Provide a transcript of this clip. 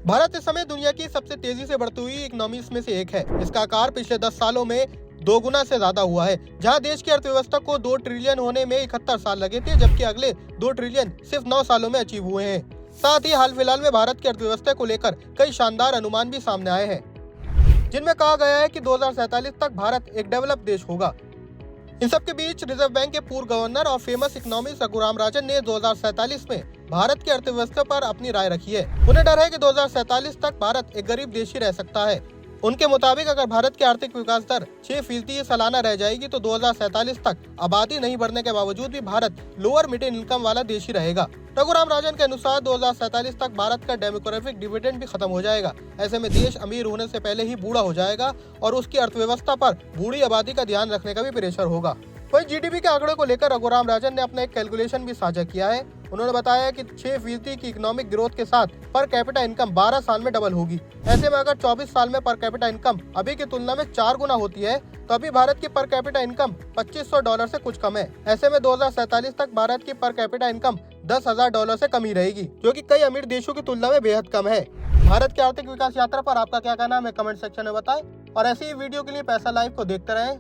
भारत इस समय दुनिया की सबसे तेजी से बढ़ती हुई इकोनॉमीज में से एक है। इसका आकार पिछले 10 सालों में 2 गुना से ज्यादा हुआ है। जहां देश की अर्थव्यवस्था को 2 ट्रिलियन होने में 71 साल लगे थे, जबकि अगले 2 ट्रिलियन सिर्फ 9 सालों में अचीव हुए हैं। साथ ही हाल फिलहाल में भारत की अर्थव्यवस्था को लेकर कई शानदार अनुमान भी सामने आए हैं, जिनमें कहा गया है कि 2047 तक भारत एक डेवलप देश होगा। इन सब के बीच रिजर्व बैंक के पूर्व गवर्नर और फेमस इकोनॉमिस्ट रघुराम राजन ने 2047 में भारत की अर्थव्यवस्था पर अपनी राय रखी है। उन्हें डर है कि 2047 तक भारत एक गरीब देश ही रह सकता है। उनके मुताबिक अगर भारत की आर्थिक विकास दर 6% सालाना रह जाएगी तो 2047 तक आबादी नहीं बढ़ने के बावजूद भी भारत लोअर मिडिल इनकम वाला देश ही रहेगा। रघुराम राजन के अनुसार 2047 तक भारत का डेमोग्राफिक डिविडेंड भी खत्म हो जाएगा। ऐसे में देश अमीर होने से पहले ही बूढ़ा हो जाएगा और उसकी अर्थव्यवस्था पर बूढ़ी आबादी का ध्यान रखने का भी प्रेशर होगा। वहीं जीडीपी के आंकड़े को लेकर रघुराम राजन ने अपना एक कैलकुलेशन भी साझा किया है। उन्होंने बताया कि 6% की इकोनॉमिक ग्रोथ के साथ पर कैपिटा इनकम 12 साल में डबल होगी। ऐसे में अगर 24 साल में पर कैपिटा इनकम अभी की तुलना में 4 गुना होती है तो अभी भारत की पर कैपिटा इनकम $2500 से कुछ कम है। ऐसे में 2047 तक भारत की पर कैपिटा इनकम $10,000 से कम ही रहेगी, जो कि कई अमीर देशों की तुलना में बेहद कम है। भारत की आर्थिक विकास यात्रा पर आपका क्या कहना है, हमें कमेंट सेक्शन में बताएं और ऐसी ही वीडियो के लिए पैसा लाइव को देखते रहें।